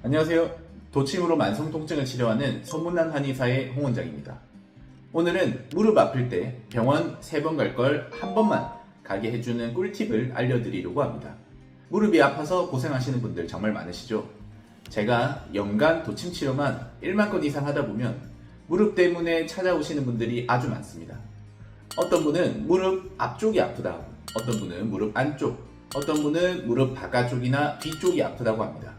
안녕하세요. 도침으로 만성 통증을 치료하는 소문난 한의사의 홍원장입니다. 오늘은 무릎 아플 때 병원 3번 갈 걸 한 번만 가게 해주는 꿀팁을 알려드리려고 합니다. 무릎이 아파서 고생하시는 분들 정말 많으시죠? 제가 연간 도침 치료만 1만 건 이상 하다 보면 무릎 때문에 찾아오시는 분들이 아주 많습니다. 어떤 분은 무릎 앞쪽이 아프다, 어떤 분은 무릎 안쪽, 어떤 분은 무릎 바깥쪽이나 뒤쪽이 아프다고 합니다.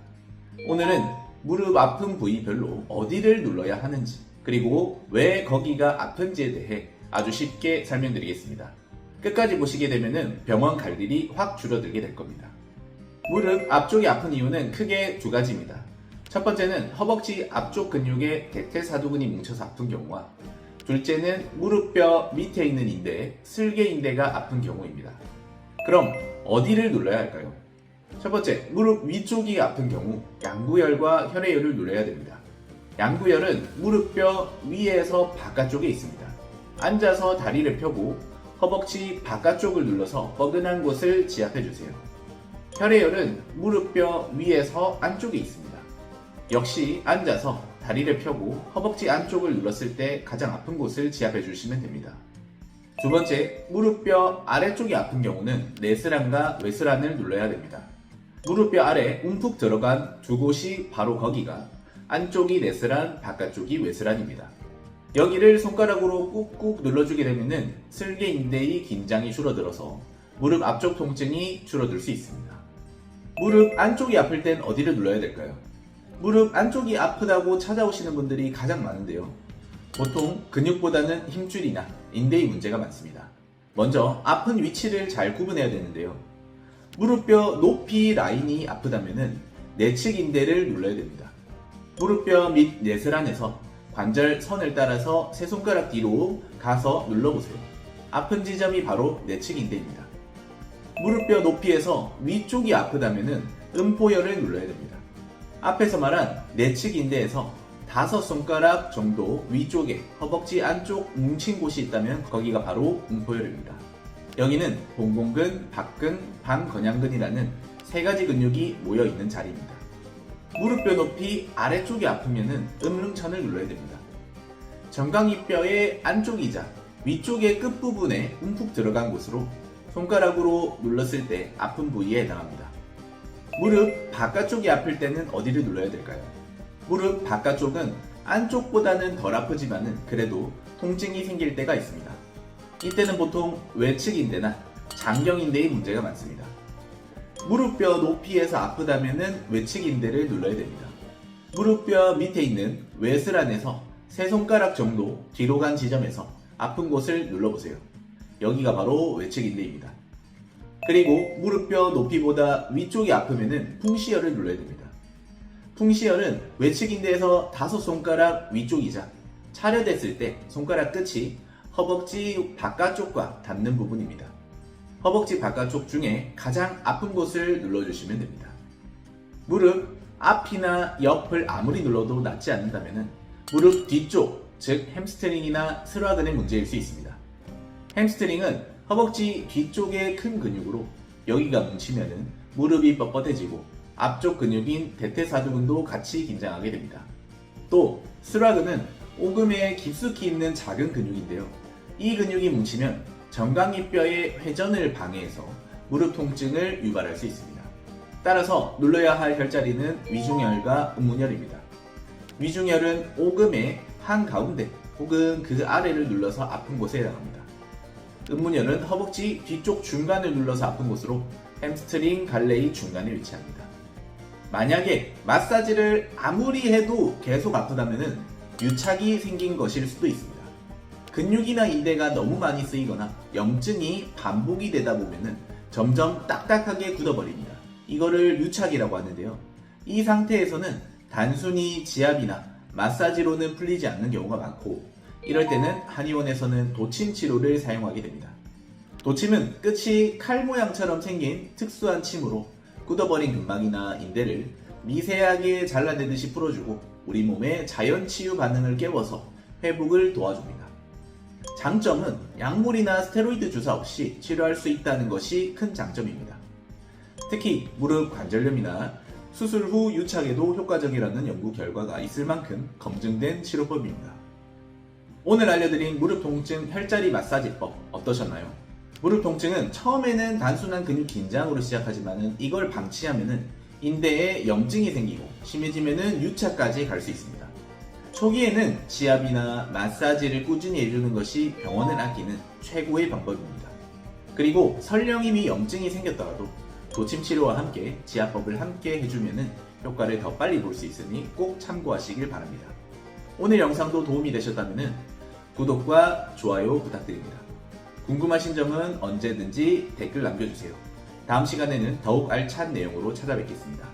오늘은 무릎 아픈 부위별로 어디를 눌러야 하는지, 그리고 왜 거기가 아픈지에 대해 아주 쉽게 설명드리겠습니다. 끝까지 보시게 되면 병원 갈 일이 확 줄어들게 될 겁니다. 무릎 앞쪽이 아픈 이유는 크게 두 가지입니다. 첫 번째는 허벅지 앞쪽 근육에 대퇴사두근이 뭉쳐서 아픈 경우와, 둘째는 무릎뼈 밑에 있는 인대, 슬개인대가 아픈 경우입니다. 그럼 어디를 눌러야 할까요? 첫 번째, 무릎 위쪽이 아픈 경우 양구열과 혈회열을 눌러야 됩니다. 양구열은 무릎뼈 위에서 바깥쪽에 있습니다. 앉아서 다리를 펴고 허벅지 바깥쪽을 눌러서 뻐근한 곳을 지압해주세요. 혈회열은 무릎뼈 위에서 안쪽에 있습니다. 역시 앉아서 다리를 펴고 허벅지 안쪽을 눌렀을 때 가장 아픈 곳을 지압해주시면 됩니다. 두 번째, 무릎뼈 아래쪽이 아픈 경우는 내스란과 외스란을 눌러야 됩니다. 무릎뼈 아래 움푹 들어간 두 곳이 바로 거기가 안쪽이 내스란, 바깥쪽이 외스란입니다. 여기를 손가락으로 꾹꾹 눌러주게 되면 슬개인대의 긴장이 줄어들어서 무릎 앞쪽 통증이 줄어들 수 있습니다. 무릎 안쪽이 아플 땐 어디를 눌러야 될까요? 무릎 안쪽이 아프다고 찾아오시는 분들이 가장 많은데요. 보통 근육보다는 힘줄이나 인대의 문제가 많습니다. 먼저 아픈 위치를 잘 구분해야 되는데요. 무릎뼈 높이 라인이 아프다면 내측 인대를 눌러야 됩니다. 무릎뼈 밑 내스란에서 관절 선을 따라서 세 손가락 뒤로 가서 눌러보세요. 아픈 지점이 바로 내측 인대입니다. 무릎뼈 높이에서 위쪽이 아프다면 음포열을 눌러야 됩니다. 앞에서 말한 내측 인대에서 5손가락 정도 위쪽에 허벅지 안쪽 뭉친 곳이 있다면 거기가 바로 음포열입니다. 여기는 봉공근, 박근, 반건양근이라는 3가지 근육이 모여있는 자리입니다. 무릎뼈 높이 아래쪽이 아프면 음릉천을 눌러야 됩니다. 정강이뼈의 안쪽이자 위쪽의 끝부분에 움푹 들어간 곳으로 손가락으로 눌렀을 때 아픈 부위에 해당합니다. 무릎 바깥쪽이 아플 때는 어디를 눌러야 될까요? 무릎 바깥쪽은 안쪽보다는 덜 아프지만은 그래도 통증이 생길 때가 있습니다. 이때는 보통 외측인대나 장경인대의 문제가 많습니다. 무릎뼈 높이에서 아프다면 외측인대를 눌러야 됩니다. 무릎뼈 밑에 있는 외슬안에서 세 손가락 정도 뒤로 간 지점에서 아픈 곳을 눌러보세요. 여기가 바로 외측인대입니다. 그리고 무릎뼈 높이보다 위쪽이 아프면 풍시열을 눌러야 됩니다. 풍시열은 외측인대에서 5손가락 위쪽이자 차려댔을 때 손가락 끝이 허벅지 바깥쪽과 닿는 부분입니다. 허벅지 바깥쪽 중에 가장 아픈 곳을 눌러주시면 됩니다. 무릎 앞이나 옆을 아무리 눌러도 낫지 않는다면 무릎 뒤쪽, 즉 햄스트링이나 스라근의 문제일 수 있습니다. 햄스트링은 허벅지 뒤쪽의 큰 근육으로 여기가 뭉치면 무릎이 뻣뻣해지고 앞쪽 근육인 대퇴사두근도 같이 긴장하게 됩니다. 또 스라근은 오금에 깊숙이 있는 작은 근육인데요. 이 근육이 뭉치면 정강이뼈의 회전을 방해해서 무릎 통증을 유발할 수 있습니다. 따라서 눌러야 할 혈자리는 위중혈과 음문혈입니다. 위중혈은 오금의 한가운데 혹은 그 아래를 눌러서 아픈 곳에 해당합니다. 음문혈은 허벅지 뒤쪽 중간을 눌러서 아픈 곳으로 햄스트링 갈래의 중간에 위치합니다. 만약에 마사지를 아무리 해도 계속 아프다면 유착이 생긴 것일 수도 있습니다. 근육이나 인대가 너무 많이 쓰이거나 염증이 반복이 되다 보면 점점 딱딱하게 굳어버립니다. 이거를 유착이라고 하는데요. 이 상태에서는 단순히 지압이나 마사지로는 풀리지 않는 경우가 많고, 이럴 때는 한의원에서는 도침 치료를 사용하게 됩니다. 도침은 끝이 칼 모양처럼 생긴 특수한 침으로 굳어버린 근막이나 인대를 미세하게 잘라내듯이 풀어주고 우리 몸의 자연 치유 반응을 깨워서 회복을 도와줍니다. 장점은 약물이나 스테로이드 주사 없이 치료할 수 있다는 것이 큰 장점입니다. 특히 무릎 관절염이나 수술 후 유착에도 효과적이라는 연구 결과가 있을 만큼 검증된 치료법입니다. 오늘 알려드린 무릎 통증 혈자리 마사지법 어떠셨나요? 무릎 통증은 처음에는 단순한 근육 긴장으로 시작하지만 이걸 방치하면 인대에 염증이 생기고 심해지면 유착까지 갈 수 있습니다. 초기에는 지압이나 마사지를 꾸준히 해주는 것이 병원을 아끼는 최고의 방법입니다. 그리고 설령 이미 염증이 생겼더라도 도침 치료와 함께 지압법을 함께 해주면 효과를 더 빨리 볼 수 있으니 꼭 참고하시길 바랍니다. 오늘 영상도 도움이 되셨다면 구독과 좋아요 부탁드립니다. 궁금하신 점은 언제든지 댓글 남겨주세요. 다음 시간에는 더욱 알찬 내용으로 찾아뵙겠습니다.